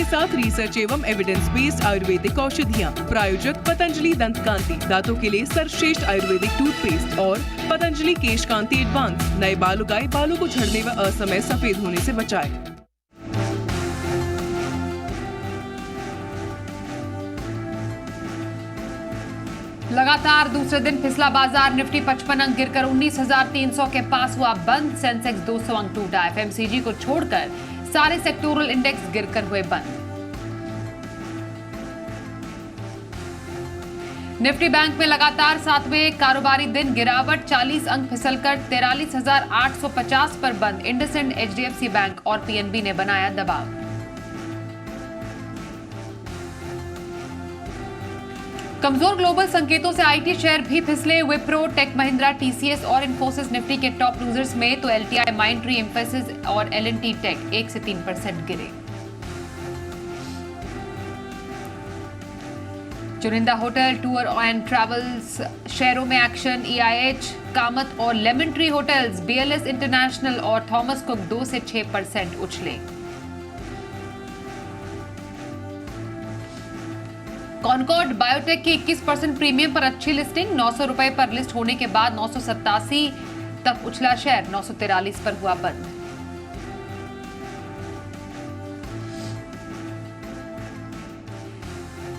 साथ रिसर्च एवं evidence based Ayurvedic औषधियाँ। प्रायोजक पतंजलि दंत कांति, दांतों के लिए सर्वश्रेष्ठ आयुर्वेदिक टूथपेस्ट और पतंजलि केश कांति एडवांस, नए बाल उगाए, बालों को झड़ने व असमय सफेद होने से बचाए। लगातार दूसरे दिन फिसला बाजार। निफ्टी 55 अंक गिरकर 19,300 के पास हुआ बंद। सेंसेक्स 200 अंक टूटा। एफएमसीजी को छोड़कर सारे सेक्टोरल इंडेक्स गिरकर हुए बंद। निफ्टी बैंक में लगातार 7वें कारोबारी दिन गिरावट। 40 अंक फिसलकर 43,850 पर बंद। इंडसइंड, एचडीएफसी बैंक और पीएनबी ने बनाया दबाव। कमजोर ग्लोबल संकेतों से आईटी शेयर भी फिसले। विप्रो, टेक महिंद्रा, टीसीएस और इन्फोसिस निफ्टी के टॉप लूजर्स में, तो एलटीआई, माइंडट्री, एम्फेसिस और एलएनटी टेक 1 से 3% गिरे। चुनिंदा होटल, टूर एंड ट्रैवल्स शेयरों में एक्शन। ईआईएच, कामत और lemon tree hotels, BLS international और थॉमस कुक 2 से 6% उछले। कॉनकॉर्ड बायोटेक की 21% प्रीमियम पर अच्छी लिस्टिंग। 900 रुपए पर लिस्ट होने के बाद 987 तक उछला शेयर। 943 पर हुआ बंद।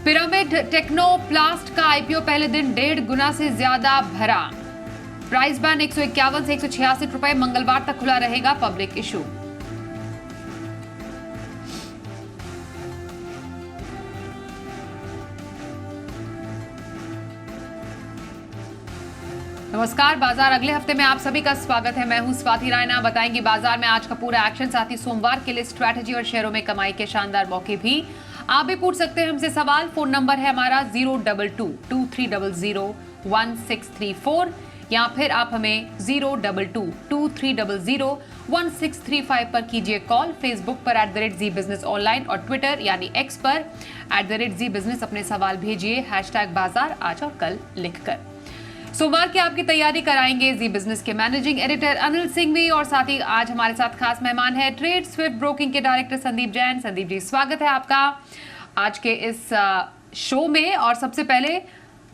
पिरामिड टेक्नोप्लास्ट का आईपीओ पहले दिन 1.5 गुना से ज्यादा भरा। प्राइस बैंड 151 से 166 रुपए। मंगलवार तक खुला रहेगा पब्लिक इशू। नमस्कार, बाजार अगले हफ्ते में आप सभी का स्वागत है। मैं हूं स्वाति रायना। बताएंगे बाजार में आज का पूरा एक्शन, साथ ही सोमवार के लिए स्ट्रैटेजी और शेयरों में कमाई के शानदार मौके भी। आप भी पूछ सकते हैं हमसे सवाल। फोन नंबर है हमारा 022-2300-1634 या फिर आप हमें 022-2300-1635 पर कीजिए कॉल। फेसबुक पर @ZEE Business ऑनलाइन और ट्विटर यानी एक्स पर @ZEE Business अपने सवाल भेजिए #बाजार आज और कल लिखकर। सोमवार की आपकी तैयारी कराएंगे जी बिजनेस के मैनेजिंग एडिटर अनिल सिंघवी और साथ ही आज हमारे साथ खास मेहमान है ट्रेड स्विफ्ट ब्रोकिंग के डायरेक्टर संदीप जैन। संदीप जी, स्वागत है आपका आज के इस शो में। और सबसे पहले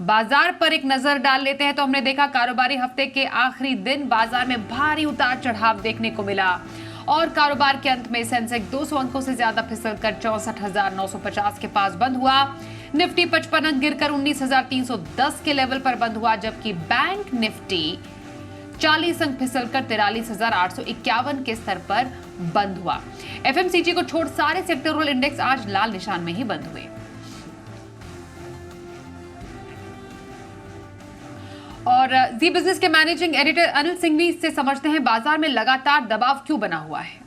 बाजार पर एक नजर डाल लेते हैं। तो हमने देखा कारोबारी हफ्ते के आखिरी दिन बाजार में भारी उतार चढ़ाव देखने को मिला और कारोबार के अंत में सेंसेक्स 200 अंकों से ज्यादा फिसलकर 64,950 के पास बंद हुआ। निफ्टी 55 अंक गिरकर 19,310 के लेवल पर बंद हुआ, जबकि बैंक निफ्टी 40 अंक फिसलकर 43,851 के स्तर पर बंद हुआ। एफएमसीजी को छोड़ सारे सेक्टोरल इंडेक्स आज लाल निशान में ही बंद हुए। और जी बिजनेस के मैनेजिंग एडिटर अनिल सिंघवी से समझते हैं बाजार में लगातार दबाव क्यों बना हुआ है।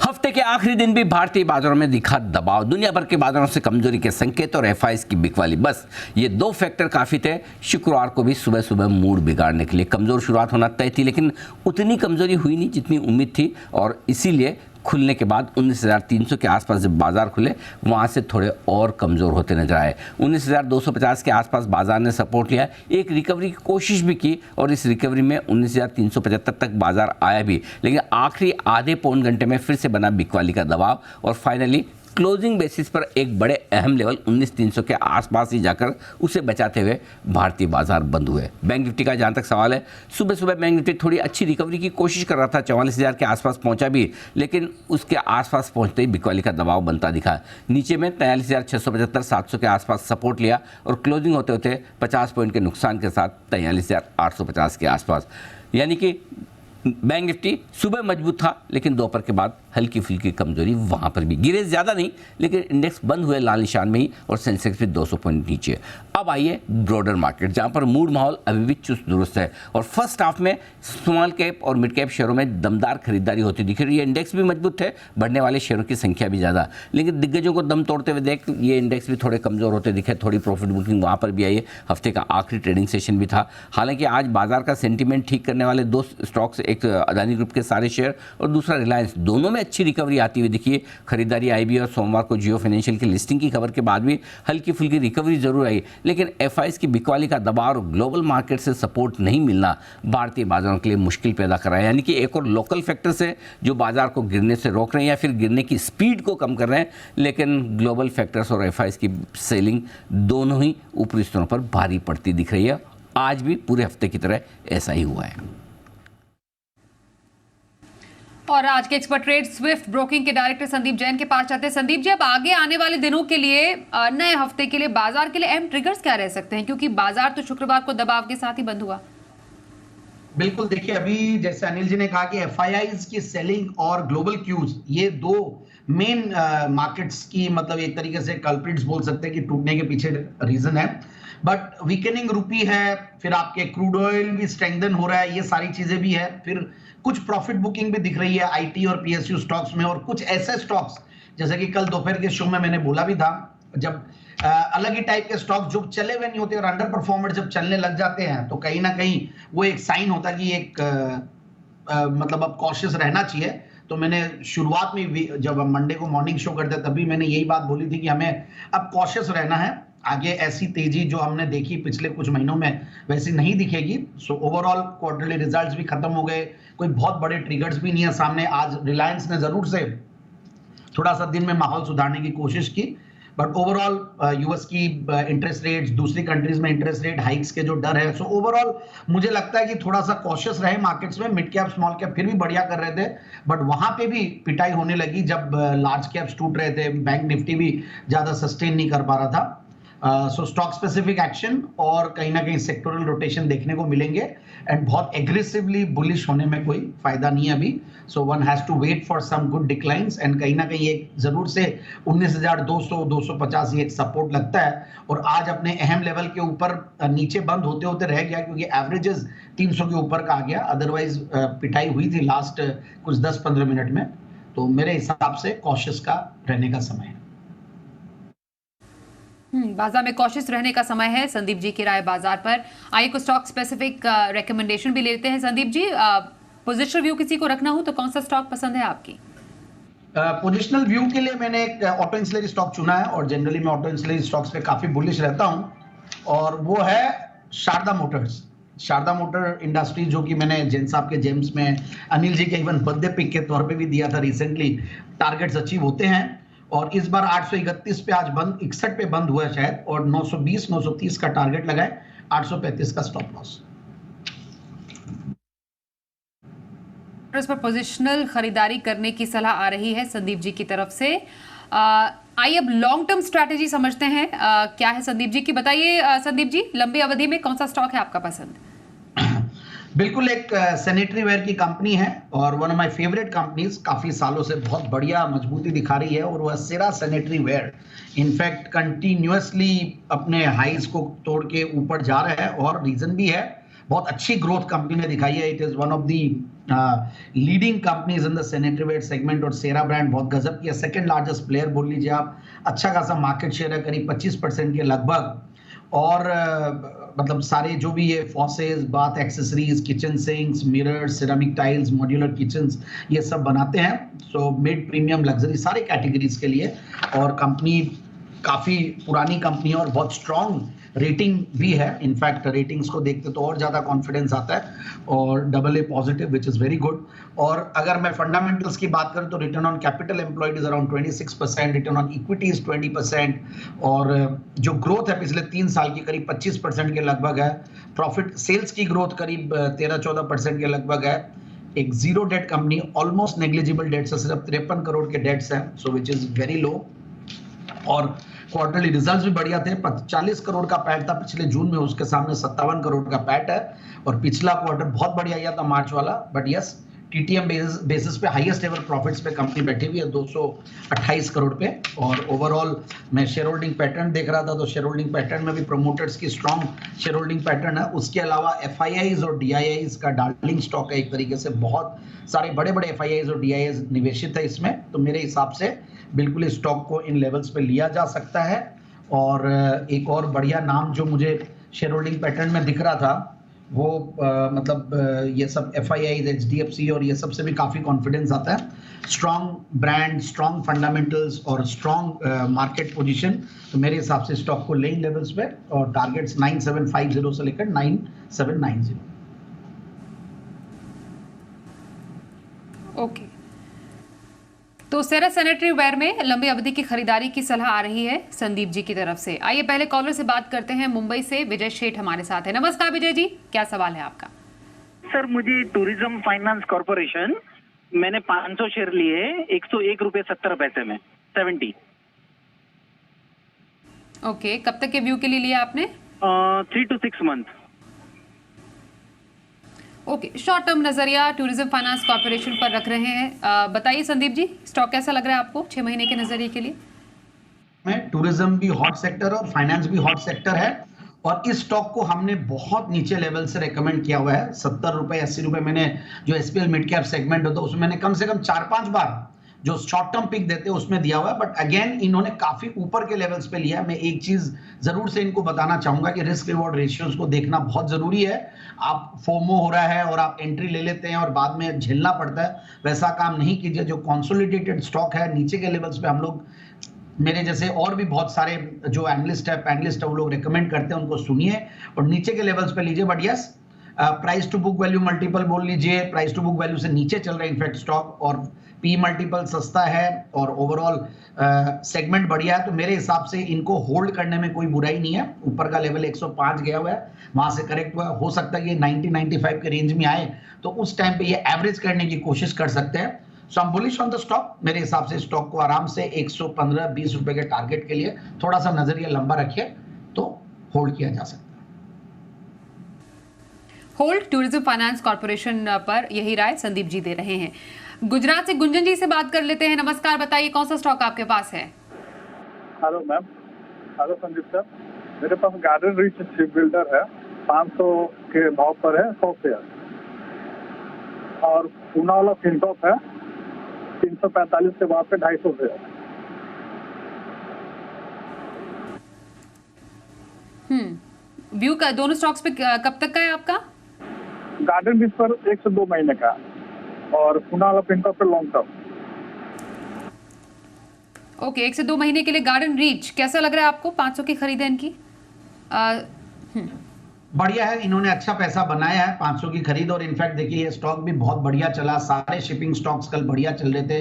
हफ्ते के आखिरी दिन भी भारतीय बाजारों में दिखा दबाव। दुनिया भर के बाजारों से कमजोरी के संकेत और एफआईएस की बिकवाली, बस ये 2 फैक्टर काफी थे शुक्रवार को भी सुबह सुबह मूड बिगाड़ने के लिए। कमजोर शुरुआत होना तय थी, लेकिन उतनी कमजोरी हुई नहीं जितनी उम्मीद थी और इसीलिए खुलने के बाद 19,300 के आसपास जब बाजार खुले वहाँ से थोड़े और कमज़ोर होते नजर आए। 19,250 के आसपास बाजार ने सपोर्ट लिया, एक रिकवरी की कोशिश भी की और इस रिकवरी में 19,375 तक बाजार आया भी, लेकिन आखिरी आधे पौन घंटे में फिर से बना बिकवाली का दबाव और फाइनली क्लोजिंग बेसिस पर एक बड़े अहम लेवल 19,300 के आसपास ही जाकर उसे बचाते हुए भारतीय बाजार बंद हुए। बैंक निफ्टी का जहाँ तक सवाल है, सुबह सुबह बैंक निफ्टी थोड़ी अच्छी रिकवरी की कोशिश कर रहा था, 44,000 के आसपास पहुंचा भी, लेकिन उसके आसपास पहुंचते ही बिकवाली का दबाव बनता दिखा। नीचे में 43,675 700 के आसपास सपोर्ट लिया और क्लोजिंग होते होते 50 पॉइंट के नुकसान के साथ 43,850 के आसपास। यानी कि बैंक निफ्टी सुबह मजबूत था, लेकिन दोपहर के बाद हल्की फुल्की कमजोरी वहां पर भी। गिरे ज़्यादा नहीं, लेकिन इंडेक्स बंद हुए लाल निशान में ही और सेंसेक्स भी 200 पॉइंट नीचे। अब आइए ब्रॉडर मार्केट, जहां पर मूड माहौल अभी भी चुस्त दुरुस्त है और फर्स्ट हाफ में स्मॉल कैप और मिड कैप शेयरों में दमदार खरीदारी होती दिख रही है। इंडेक्स भी मजबूत थे, बढ़ने वाले शेयरों की संख्या भी ज़्यादा, लेकिन दिग्गजों को दम तोड़ते हुए देख ये इंडेक्स भी थोड़े कमज़ोर होते दिखे। थोड़ी प्रॉफिट बुकिंग वहाँ पर भी आई है। हफ्ते का आखिरी ट्रेडिंग सेशन भी था। हालांकि आज बाजार का सेंटीमेंट ठीक करने वाले 2 स्टॉक्स, एक अदानी ग्रुप के सारे शेयर और दूसरा रिलायंस, दोनों में में अच्छी रिकवरी आती हुई दिखी है। खरीदारी आई भी और सोमवार को जियो फाइनेंशियल की लिस्टिंग की खबर के बाद भी हल्की फुल्की रिकवरी जरूर आई, लेकिन एफआईज की बिकवाली का दबाव और ग्लोबल मार्केट से सपोर्ट नहीं मिलना भारतीय बाजारों के लिए मुश्किल पैदा कर रहा है। यानी कि एक और लोकल फैक्टर्स है जो बाजार को गिरने से रोक रहे हैं या फिर गिरने की स्पीड को कम कर रहे हैं, लेकिन ग्लोबल फैक्टर्स और एफआईज की सेलिंग दोनों ही ऊपरी स्तरों पर भारी पड़ती दिख रही है। आज भी पूरे हफ्ते की तरह ऐसा ही हुआ है। और आज के एक्सपर्ट ट्रेड स्विफ्ट ब्रोकिंग के डायरेक्टर संदीप जैन के पास जाते हैं। संदीप जी, अब आगे आने वाले दिनों के लिए, नए हफ्ते के लिए बाजार के लिए अहम ट्रिगर्स क्या रह सकते हैं, क्योंकि बाजार तो शुक्रवार को दबाव के साथ ही बंद हुआ। बिल्कुल, देखिए अभी जैसे अनिल जी ने कहा कि एफआईआईज की सेलिंग और ग्लोबल क्यूज ये दो मेन मार्केट्स की मतलब एक तरीके से कल्प्रिट्स बोल सकते हैं कि टूटने के पीछे रीजन है। बट वीकेनिंग रुपी है, फिर आपके क्रूड ऑयल भी स्ट्रेंथन हो रहा है, ये सारी चीजें भी है। फिर कुछ प्रॉफिट बुकिंग भी दिख रही है आईटी और पीएसयू स्टॉक्स में, और कुछ ऐसे स्टॉक्स जैसे कि कल दोपहर के शो में मैंने बोला भी था, जब अलग ही टाइप के स्टॉक्स जो चले हुए नहीं होते और अंडर परफॉर्मर जब चलने लग जाते हैं तो कहीं ना कहीं वो एक साइन होता है कि एक मतलब अब कॉशियस रहना चाहिए। तो मैंने शुरुआत में भी जब मंडे को मॉर्निंग शो करते तभी मैंने यही बात बोली थी कि हमें अब कॉशियस रहना है। आगे ऐसी तेजी जो हमने देखी पिछले कुछ महीनों में वैसी नहीं दिखेगी। सो ओवरऑल क्वार्टरली रिजल्ट्स भी खत्म हो गए, कोई बहुत बड़े ट्रिगर्स भी नहीं है सामने। आज रिलायंस ने जरूर से थोड़ा सा दिन में माहौल सुधारने की कोशिश की, बट ओवरऑल यूएस की इंटरेस्ट रेट्स, दूसरी कंट्रीज में इंटरेस्ट रेट हाइक्स के जो डर है, सो ओवरऑल मुझे लगता है कि थोड़ा सा कॉशियस रहे मार्केट्स में। मिड कैप स्मॉल कैप फिर भी बढ़िया कर रहे थे, बट वहां पे भी पिटाई होने लगी जब लार्ज कैप्स टूट रहे थे। बैंक निफ्टी भी ज्यादा सस्टेन नहीं कर पा रहा था। सो स्टॉक स्पेसिफिक एक्शन और कहीं ना कहीं सेक्टोरल रोटेशन देखने को मिलेंगे, एंड बहुत एग्रेसिवली बुलिश होने में कोई फायदा नहीं है अभी। So one has to wait for some good declines, and कहीं ना कहीं एक जरूर से 19,200 250 एक सपोर्ट लगता है। और आज अपने अहम लेवल के ऊपर नीचे बंद होते होते रह गया, क्योंकि एवरेजेस 300 के ऊपर का आ गया, अदरवाइज पिटाई हुई थी लास्ट कुछ 10-15 मिनट में। तो मेरे हिसाब से कॉशियस का रहने का समय है। बाजार में कॉशियस रहने का समय है। संदीप जी की राय बाजार पर। आइए कुछ स्टॉक स्पेसिफिक रेकमेंडेशन भी लेते हैं। संदीप जी, पोजिशनल व्यू किसी को रखना हो तो कौन सा स्टॉक पसंद है आपकी? पोजिशनल व्यू के लिए मैंने एक ऑटो इंसुलरी स्टॉक चुना है, और जनरली मैं ऑटो इंसुलरी स्टॉक्स पे काफी बुलिश रहता हूं, और वो है Sharda motors. Sharda motor industry, जो कि मैंने जैन साहब के जेम्स में अनिल जी के इवन बर्थडे पिक के तौर पे भी दिया था रिसेंटली। टारगेट्स अचीव होते हैं, और इस बार 831 पे आज बंद 61 पे बंद हुआ है शायद, और 920-930 का टारगेट लगाए, 835 का स्टॉप लॉस। इस पर पोजिशनल खरीदारी करने की सलाह आ रही है संदीप जी की तरफ से। आइए अब लॉन्ग टर्म स्ट्रैटेजी समझते हैं क्या है संदीप जी की। बताइए संदीप जी, लंबी अवधि में कौन सा स्टॉक है आपका पसंद? बिल्कुल, एक सैनिटरी वेयर की कंपनी है और one of my favourite companies, काफी सालों से बहुत बढ़िया मजबूती दिखा रही है, और वह सेरा सैनिटरी वेयर इनफैक्ट कंटिन्यूअसली अपने हाइज को तोड़ के ऊपर जा रहा है, और रीजन भी है, बहुत अच्छी ग्रोथ कंपनी ने दिखाई है। It is one of the leading companies in the sanitary ware segment, और सेरा ब्रांड बहुत गजब की है, सेकंड लार्जेस्ट प्लेयर बोल लीजिए आप। अच्छा खासा मार्केट शेयर है, करीब 25% के लगभग, और मतलब सारे जो भी ये faucets, bath accessories, kitchen sinks, mirrors, ceramic tiles, modular kitchens, ये सब बनाते हैं। सो मिड प्रीमियम लग्जरी सारे कैटेगरीज के लिए, और कंपनी काफी पुरानी कंपनी है और बहुत स्ट्रॉन्ग रेटिंग भी है। इनफैक्ट रेटिंग्स को देखते तो और ज्यादा कॉन्फिडेंस आता है, और AA positive, which is very good. और अगर मैं फंडामेंटल्स की बात करूं तो return on capital employed is around 26%, return on equity is 20%, और जो ग्रोथ है पिछले 3 साल की करीब 25% के लगभग है। प्रॉफिट सेल्स की ग्रोथ करीब 13-14% के लगभग है। एक zero debt company, almost negligible debts है, सिर्फ 53 करोड़ के डेट्स हैं, सो विच इज वेरी लो। और क्वार्टरली रिजल्ट्स भी बढ़िया थे, 40 करोड़ का पैट था पिछले जून में, उसके सामने 57 करोड़ का पैट है, और पिछला क्वार्टर बहुत बढ़िया आया था मार्च वाला। बट यस, TTM बेसिस पे हाईएस्ट एवर प्रॉफिट्स पे कंपनी बैठी हुई है 228 करोड़ पे। और ओवरऑल मैं शेयर होल्डिंग पैटर्न देख रहा था, तो शेयर होल्डिंग पैटर्न में भी प्रोमोटर्स की स्ट्रॉन्ग शेयर होल्डिंग पैटर्न है। उसके अलावा FIIs और DIIs का डार्लिंग स्टॉक है एक तरीके से, बहुत सारे बड़े बड़े FIIs और DIIs निवेशित है इसमें। तो मेरे हिसाब से बिल्कुल इस स्टॉक को इन लेवल्स पे लिया जा सकता है। और एक और बढ़िया नाम जो मुझे शेयर होल्डिंग पैटर्न में दिख रहा था वो ये सब FII, HDFC और ये सब से भी काफी कॉन्फिडेंस आता है। स्ट्रॉन्ग ब्रांड, स्ट्रॉन्ग फंडामेंटल्स और स्ट्रॉन्ग मार्केट पोजीशन, तो मेरे हिसाब से स्टॉक को लेन लेवल्स पे और टारगेट्स 9750 से लेकर 9790। ओके, तो सेरा सैनिटरी वेयर में लंबी अवधि की खरीदारी की सलाह आ रही है संदीप जी की तरफ से। आइए पहले कॉलर से बात करते हैं। मुंबई से विजय शेठ हमारे साथ है। नमस्कार विजय जी, क्या सवाल है आपका? सर, मुझे टूरिज्म फाइनेंस कॉर्पोरेशन, मैंने 500 शेयर लिए, 101 रुपए 70 पैसे में 70। ओके, कब तक के व्यू के लिए लिया आपने? 3 to 6 month. Okay, short term नजरिया टूरिज्म फाइनेंस कॉर्पोरेशन पर रख रहे हैं। बताइए संदीप जी, स्टॉक कैसा लग रहा है आपको 6 महीने के नजरिए के लिए? टूरिज्म भी हॉट सेक्टर और फाइनेंस भी हॉट सेक्टर है, और इस स्टॉक को हमने बहुत नीचे लेवल से रेकमेंड किया हुआ है। 70 रुपए 80 रुपए मैंने, जो SPL मिड कैप सेगमेंट होता है उसमें मैंने कम से कम 4-5 बार जो शॉर्ट टर्म पिक देते हैं उसमें दिया हुआ है। बट अगेन इन्होंने काफी ऊपर के लेवल्स पे लिया है। मैं एक चीज जरूर से इनको बताना चाहूंगा कि रिस्क रिवॉर्ड रेशियोज को देखना बहुत जरूरी है। आप फोमो हो रहा है और आप एंट्री ले लेते हैं और बाद में झेलना पड़ता है, वैसा काम नहीं कीजिए। जो कंसोलिडेटेड स्टॉक है नीचे के लेवल्स पे हम लोग, मेरे जैसे और भी बहुत सारे जो एनालिस्ट है वो लोग रेकमेंड करते हैं, उनको सुनिए और नीचे के लेवल्स पे लीजिए। But yes, price to book value multiple बोल लीजिए, प्राइस टू बुक वैल्यू से नीचे चल रहा है इनफैक्ट स्टॉक, और पी मल्टीपल सस्ता है और ओवरऑल सेगमेंट बढ़िया है, तो मेरे हिसाब से इनको होल्ड करने में कोई बुराई नहीं है। ऊपर का लेवल 105 गया हुआ है, वहां से करेक्ट हुआ है, हो सकता है कि 90-95 के रेंज में आए तो उस टाइम पे ये एवरेज करने की कोशिश कर सकते हैं। So I am bullish on the stock. मेरे हिसाब से स्टॉक को आराम से 115-20 रुपए के टारगेट के लिए थोड़ा सा नजरिया लंबा रखिए तो होल्ड किया जा सकता है। होल्ड टूरिज्म फाइनेंस कॉर्पोरेशन पर यही राय संदीप जी दे रहे हैं। गुजरात से गुंजन जी से बात कर लेते हैं। नमस्कार, बताइए कौन सा स्टॉक आपके पास है? Hello ma'am. Hello Sandeep sir, मेरे पास गार्डन रीच शिप बिल्डर है, 500 के भाव पर है 100 शेयर, और पूना वाला फिनकॉप है 345 के भाव पे 250 शेयर। व्यू का दोनों स्टॉक्स पे कब तक का है आपका? गार्डन रीच पर 1 से 2 महीने का, और पूना वाला फिनकॉप पे लॉन्ग टर्म। ओके, 1 से 2 महीने के लिए गार्डन रीच कैसा लग रहा है आपको? 500 की खरीद है इनकी? बढ़िया है, इन्होंने अच्छा पैसा बनाया है 500 की खरीद, और इनफैक्ट देखिए ये स्टॉक भी बहुत बढ़िया चला। सारे शिपिंग स्टॉक्स कल बढ़िया चल रहे थे,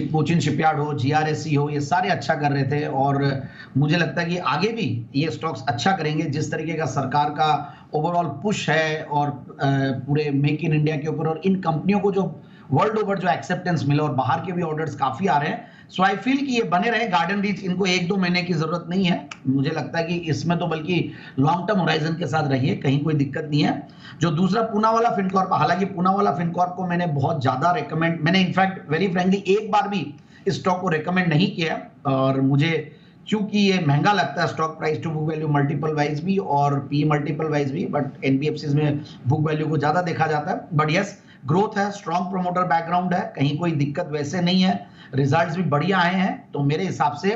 कोचिन शिपयार्ड हो, GRSC हो, ये सारे अच्छा कर रहे थे, और मुझे लगता है कि आगे भी ये स्टॉक्स अच्छा करेंगे। जिस तरीके का सरकार का ओवरऑल पुश है और पूरे मेक इन इंडिया के ऊपर, और इन कंपनियों को जो वर्ल्ड ओवर जो एक्सेप्टेंस मिला और बाहर के भी ऑर्डर्स काफी आ रहे हैं, सो आई फील कि ये बने रहे गार्डन रीच। इनको 1-2 महीने की जरूरत नहीं है, मुझे लगता है कि इसमें तो बल्कि लॉन्ग टर्म होराइजन के साथ रहिए, कहीं कोई दिक्कत नहीं है। जो दूसरा पूना वाला फिनकॉर्प, हालांकि पूना वाला फिनकॉर्प को मैंने बहुत ज्यादा रेकमेंड, मैंने इनफैक्ट वेरी फ्रेंकली एक बार भी इस स्टॉक को रेकमेंड नहीं किया, और मुझे क्योंकि ये महंगा लगता है stock, price to book value multiple wise भी और पी मल्टीपल वाइज भी, बट NBFCs में बुक वैल्यू को ज्यादा देखा जाता है। बट यस, ग्रोथ है, स्ट्रॉन्ग प्रोमोटर बैकग्राउंड है, कहीं कोई दिक्कत वैसे नहीं है, रिजल्ट्स भी बढ़िया आए हैं, तो मेरे हिसाब से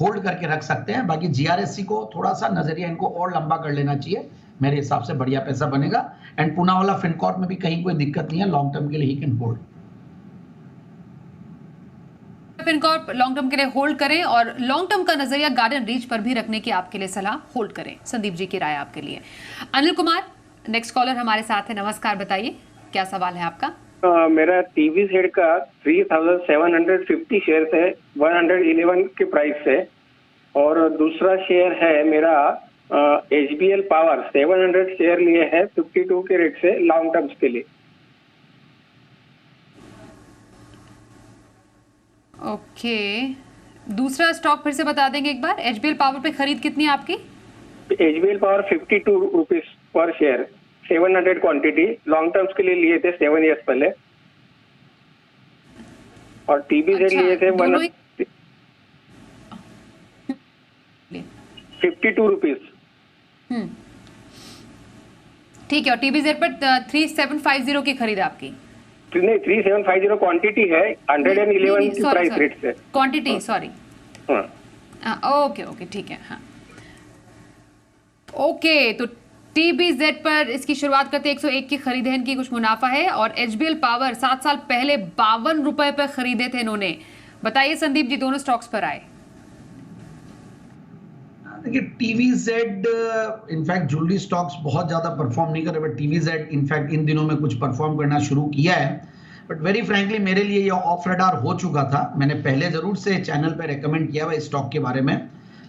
होल्ड करके रख सकते हैं। बाकी GRSC को थोड़ा सा नजरिया इनको और लंबा कर लेना चाहिए, मेरे हिसाब से बढ़िया पैसा बनेगा। एंड पूना वाला फिनकॉर्प में भी कहीं कोई दिक्कत नहीं है, लॉन्ग टर्म के लिए he can hold. Fincorp long term के लिए होल्ड करें, और लॉन्ग टर्म का नजरिया गार्डन रीच पर भी रखने की आपके लिए सलाह होल्ड करें। संदीप जी की राय आपके लिए। अनिल कुमार नेक्स्ट कॉलर हमारे साथ है। नमस्कार, बताइए क्या सवाल है आपका? मेरा टीवी सेड का 3750 शेयर है 111 के प्राइस से, और दूसरा शेयर है मेरा HBL पावर 700 शेयर लिए है 52 के रेट से लॉन्ग टर्म्स के लिए। ओके, दूसरा स्टॉक फिर से बता देंगे एक बार। HBL पावर पे खरीद कितनी है आपकी? HBL power 52 rupees per share, 700 quantity, long terms के लिए लिए थे 7 इयर्स पहले, और टीबी सेड लिए थे 52 रुपीज। ठीक है, और टीबी जेड पर 3750 की खरीद आपकी? नहीं, 3750 क्वांटिटी है, 111 की प्राइस रेट से क्वांटिटी, सॉरी। हाँ, ओके ओके, ठीक है। हाँ, ओके, तो TBZ पर इसकी शुरुआत करते 101 की खरीद है इनकी, कुछ मुनाफा है। और HBL पावर 7 साल पहले 52 रुपए पर खरीदे थे इन्होंने। बताइए संदीप जी, दोनों स्टॉक्स पर आए। देखिए TVZ इनफैक्ट ज्वेलरी स्टॉक्स बहुत ज्यादा परफॉर्म नहीं कर रहे, बट TVZ इनफैक्ट इन दिनों में कुछ परफॉर्म करना शुरू किया है। बट वेरी फ्रैंकली मेरे लिए ये ऑफ रडार हो चुका था। मैंने पहले जरूर से चैनल पे रेकमेंड किया हुआ इस स्टॉक के बारे में,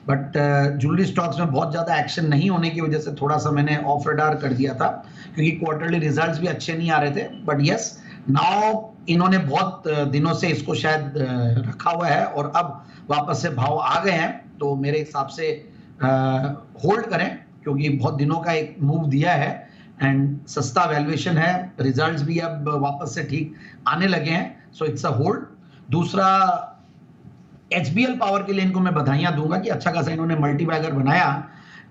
बट ज्वेलरी स्टॉक्स में बहुत ज्यादा एक्शन नहीं होने की वजह से थोड़ा सा मैंने ऑफ रडार कर दिया था, क्योंकि क्वार्टरली रिजल्ट्स भी अच्छे नहीं आ रहे थे। बट यस, नाउ इन्होंने बहुत दिनों से इसको शायद रखा हुआ है और अब वापस से भाव आ गए हैं, तो मेरे हिसाब से होल्ड करें, क्योंकि बहुत दिनों का एक मूव दिया है एंड सस्ता वैल्यूएशन है, रिजल्ट्स भी अब वापस से ठीक आने लगे हैं, सो इट्स अ होल्ड। दूसरा HBL पावर के लिए इनको मैं बधाइयां दूंगा कि अच्छा खासा इन्होंने मल्टीबैगर बनाया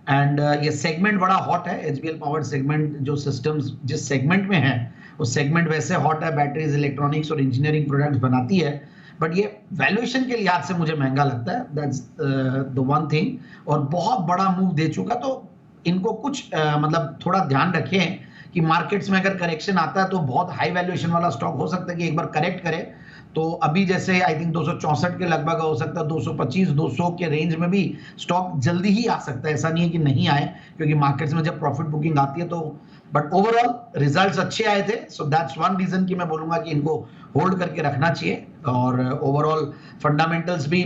एंड ये सेगमेंट बड़ा हॉट है। HBL पावर सेगमेंट जो सिस्टम्स जिस सेगमेंट में है वो सेगमेंट वैसे हॉट है, बैटरीज, इलेक्ट्रॉनिक्स और इंजीनियरिंग प्रोडक्ट्स बनाती है, बट ये वैल्यूएशन के लिहाज से मुझे महंगा लगता है, दैट्स द वन थिंग। और बहुत बड़ा मूव दे चुका, तो इनको कुछ मतलब थोड़ा ध्यान रखें कि मार्केट्स में अगर करेक्शन आता है तो बहुत हाई वैल्यूएशन वाला स्टॉक हो सकता है कि एक बार करेक्ट करे, तो अभी जैसे आई थिंक 264 के लगभग हो सकता है, 225-200 के रेंज में भी स्टॉक जल्दी ही आ सकता है। ऐसा नहीं है कि नहीं आए, क्योंकि मार्केट्स में जब प्रॉफिट बुकिंग आती है तो, बट ओवरऑल रिजल्ट्स अच्छे आए थे, सो दैट्स वन रीजन कि मैं बोलूंगा कि इनको होल्ड करके रखना चाहिए। और ओवरऑल फंडामेंटल्स भी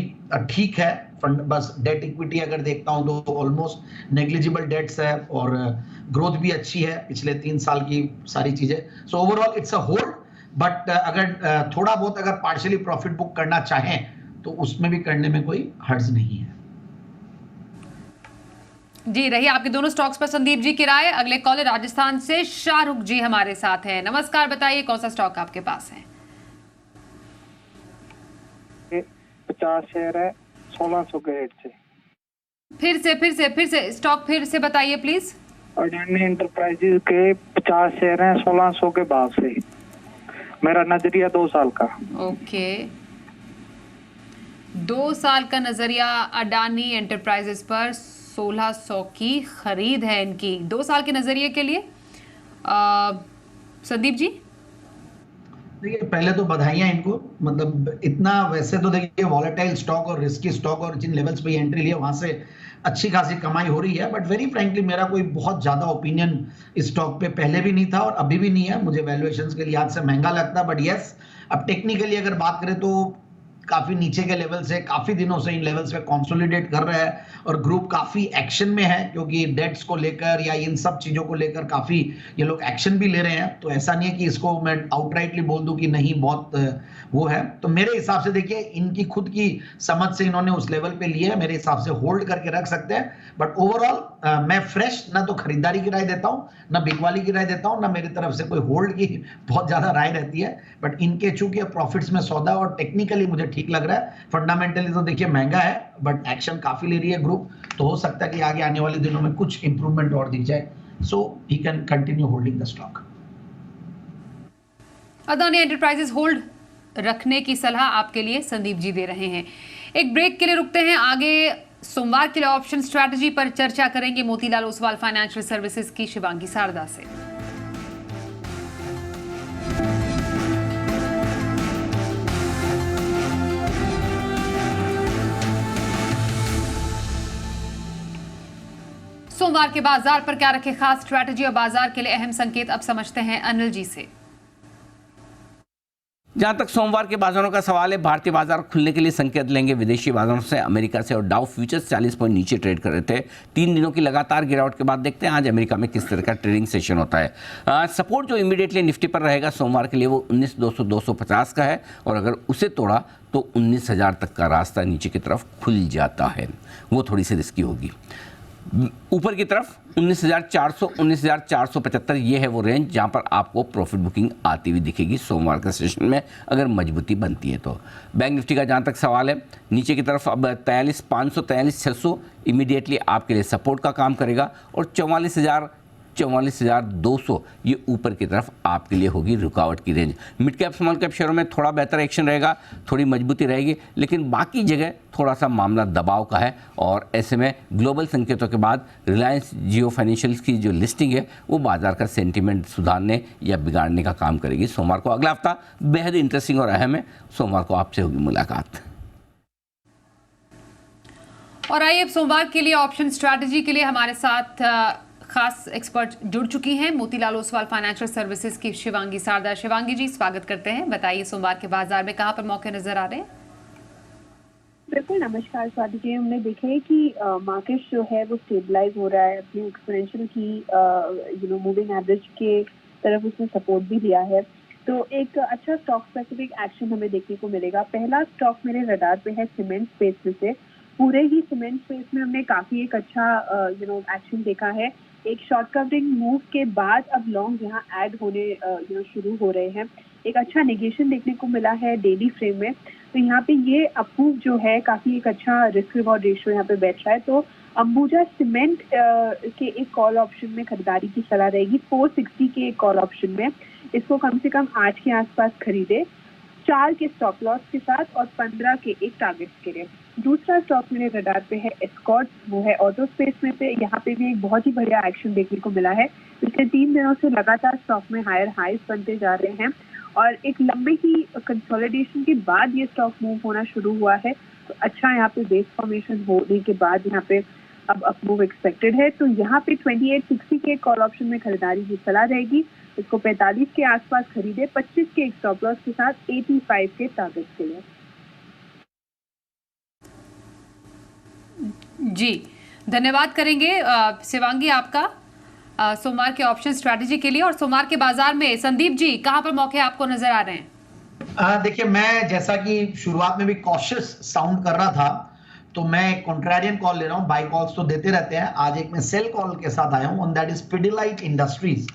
ठीक है, बस डेट इक्विटी अगर देखता हूं तो ऑलमोस्ट नेग्लिजिबल डेट्स है और ग्रोथ भी अच्छी है पिछले 3 साल की सारी चीजें, so overall it's a hold. But अगर थोड़ा बहुत अगर पार्शियली प्रॉफिट बुक करना चाहें तो उसमें भी करने में कोई हर्ज नहीं है। जी, रही आपके दोनों स्टॉक्स पर संदीप जी की राय। अगले कॉलर राजस्थान से शाहरुख जी हमारे साथ हैं। नमस्कार, बताइए कौन सा स्टॉक आपके पास है? 50 शेयर है 1600 के रेट से। फिर से स्टॉक फिर से बताइए प्लीज। अडानी एंटरप्राइजेज के 50 शेयर हैं 1600 के भाव से। मेरा नजरिया 2 साल का। ओके, 2 साल का नजरिया अडानी एंटरप्राइजेस पर 1600 की खरीद है इनकी 2 साल के नजरिए के लिए। संदीप जी, देखिए पहले तो बधाइयां इनको, मतलब इतना वैसे तो देखिए वॉलेटाइल स्टॉक और रिस्की स्टॉक और जिन लेवल्स पे एंट्री लिया वहां से अच्छी खासी कमाई हो रही है, बट वेरी फ्रैंकली मेरा कोई बहुत ज्यादा ओपिनियन इस स्टॉक पे पहले भी नहीं था और अभी भी नहीं है। मुझे वैल्यूएशंस के लिहाज से महंगा लगता है, बट यस, अब टेक्निकली अगर बात करें तो काफी नीचे के लेवल से काफी दिनों से इन लेवल्स पे कंसोलिडेट कर रहा है और ग्रुप काफी एक्शन में है, क्योंकि डेट्स को लेकर या इन सब चीजों को लेकर काफी ये लोग एक्शन भी ले रहे हैं। तो ऐसा नहीं है कि इसको मैं आउटराइटली बोल दूं कि नहीं बहुत वो है। तो मेरे हिसाब से देखिए इनकी खुद की समझ से इन्होंने उस लेवल पे लिए है, मेरे हिसाब से होल्ड करके रख सकते हैं। बट ओवरऑल मैं फ्रेश ना तो खरीदारी की राय देता हूँ, ना बिकवाली की राय देता हूँ, ना मेरी तरफ से कोई होल्ड की बहुत ज्यादा राय रहती है। बट इनके चूंकि प्रॉफिट्स में सौदा और टेक्निकली मुझे ठीक लग रहा है, फंडामेंटली तो देखिए महंगा है बट एक्शन काफी ले रही है ग्रुप, तो हो सकता है कि आगे आने वाले दिनों में कुछ इंप्रूवमेंट और दिख जाए, so he can continue holding the stock. Adani Enterprises hold रखने की सलाह आपके लिए संदीप जी दे रहे हैं। एक ब्रेक के लिए रुकते हैं, आगे सोमवार के लिए ऑप्शन स्ट्रैटेजी पर चर्चा करेंगे मोतीलाल ओसवाल फाइनेंशियल सर्विसेज की शिवांगी शारदा से। सोमवार के बाजार पर क्या रखे खास स्ट्रैटेजी और बाजार के लिए अहम संकेत, अब समझते हैं अनिल जी से। जहां तक सोमवार के बाजारों का सवाल है, भारतीय बाजार खुलने के लिए संकेत लेंगे विदेशी बाजारों से, अमेरिका से, और डाउ फ्यूचर्स 40 पॉइंट नीचे ट्रेड कर रहे थे 3 दिनों की लगातार गिरावट के बाद। देखते हैं आज अमेरिका में किस तरह का ट्रेडिंग सेशन होता है। सपोर्ट जो इमीडिएटली निफ्टी पर रहेगा सोमवार के लिए वो 19,200-250 का है, और अगर उसे तोड़ा तो 19,000 तक का रास्ता नीचे की तरफ खुल जाता है, वो थोड़ी सी रिस्की होगी। ऊपर की तरफ 19,400, 19,475 ये है वो रेंज जहां पर आपको प्रॉफिट बुकिंग आती हुई दिखेगी सोमवार के सेशन में, अगर मजबूती बनती है तो। बैंक निफ्टी का जहां तक सवाल है, नीचे की तरफ अब 43,500, 43,600 इमीडिएटली आपके लिए सपोर्ट का काम करेगा, और 44,000 44,200 ये ऊपर की तरफ आपके लिए होगी रुकावट की range. Mid cap small cap शेयरों में थोड़ा बेहतर एक्शन रहेगा, थोड़ी मजबूती रहेगी, लेकिन बाकी जगह थोड़ा सा मामला दबाव का है। और ऐसे में ग्लोबल संकेतों के बाद रिलायंस जियो फाइनेंशियल्स की जो लिस्टिंग है वो बाजार का सेंटीमेंट सुधारने या बिगाड़ने का काम करेगी। सोमवार को अगला हफ्ता बेहद इंटरेस्टिंग और अहम है। सोमवार को आपसे होगी मुलाकात। और आइए अब सोमवार के लिए ऑप्शन स्ट्रैटेजी के लिए हमारे साथ खास एक्सपर्ट जुड़ चुकी हैं, मोतीलाल ओसवाल फाइनेंशियल सर्विसेज की शिवांगी सारदा। शिवांगी जी, स्वागत करते हैं। बताइए सोमवार के बाजार में कहां पर मौके नजर आ रहे हैं? बिल्कुल, नमस्कार स्वाति जी। हमने देखा है कि मार्केट जो है वो स्टेबलाइज हो रहा है, अपनी एक्सपोनेंशियल की मूविंग एवरेज के तरफ उसने सपोर्ट भी दिया है। तो एक अच्छा स्टॉक स्पेसिफिक एक्शन हमें देखने को मिलेगा। पहला स्टॉक मेरे रडार पे है सीमेंट स्पेस में से। पूरे ही सीमेंट स्पेस में हमने काफी एक अच्छा एक्शन देखा है। एक शॉर्ट कवरिंग मूव के बाद अब लॉन्ग यहाँ ऐड होने शुरू हो रहे हैं। एक अच्छा नेगेशन देखने को मिला है डेली फ्रेम में। तो यहाँ पे ये अप्रूव जो है काफी एक अच्छा रिस्क रिवॉर्ड रेशियो यहाँ पे बैठ रहा है। तो अंबुजा सीमेंट के एक कॉल ऑप्शन में खरीदारी की सलाह रहेगी। 460 के एक कॉल ऑप्शन में इसको कम से कम 8 के आसपास खरीदे, 4 के स्टॉप लॉस के साथ और 15 के एक टारगेट के लिए। दूसरा स्टॉक मेरे रडार पे है एस्कॉर्ट, वो है ऑटो स्पेस में से। यहाँ पे भी एक बहुत ही बढ़िया एक्शन देखने को मिला है। पिछले 3 दिनों से लगातार स्टॉक में हायर हाइज बनते जा रहे हैं और एक लंबे की कंसोलिडेशन के बाद ये स्टॉक मूव होना शुरू हुआ है। तो अच्छा यहाँ पे बेस फॉर्मेशन होने के बाद यहाँ पे अब अपमूव एक्सपेक्टेड है। तो यहाँ पे 2860 के कॉल ऑप्शन में खरीदारी की सलाह रहेगी। इसको 45 के आसपास खरीदे, 25 के एक स्टॉप लॉस के साथ 85 के टारगेट के लिए। जी, धन्यवाद करेंगे शिवांगी आपका सोमवार के ऑप्शन स्ट्रैटेजी के लिए। और सोमवार के बाजार में संदीप जी, कहां पर मौके आपको नजर आ रहे हैं? देखिए, मैं जैसा कि शुरुआत में भी कॉशियस साउंड कर रहा था, तो मैं कॉन्ट्रेरियन कॉल ले रहा हूं। बाय कॉल्स तो देते रहते हैं, आज एक मैं सेल कॉल के साथ आया हूं, दैट इज पिडिलाइट इंडस्ट्रीज।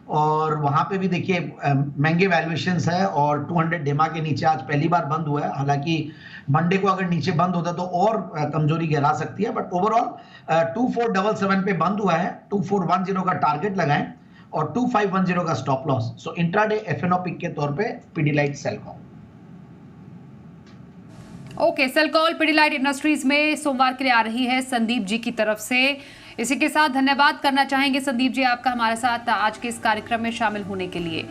और वहां पे भी देखिए महंगे वैल्यूएशंस है और 200 डेमा के नीचे आज पहली बार बंद हुआ है। हालांकि मंडे को अगर नीचे बंद होता तो और कमजोरी गहरा सकती है, बट ओवरऑल 2477 पे बंद हुआ है। 2410 का टारगेट लगाएं और 2510 का stop loss. So intraday FNO pick के तौर पे Pidilite sell call. Okay, sell call Pidilite industries में सोमवार के लिए आ रही है संदीप जी की तरफ से। इसी के साथ धन्यवाद करना चाहेंगे संदीप जी आपका हमारे साथ आज के इस कार्यक्रम में शामिल होने के लिए।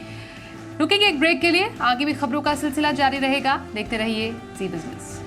रुकेंगे एक ब्रेक के लिए, आगे भी खबरों का सिलसिला जारी रहेगा। देखते रहिए जी बिजनेस।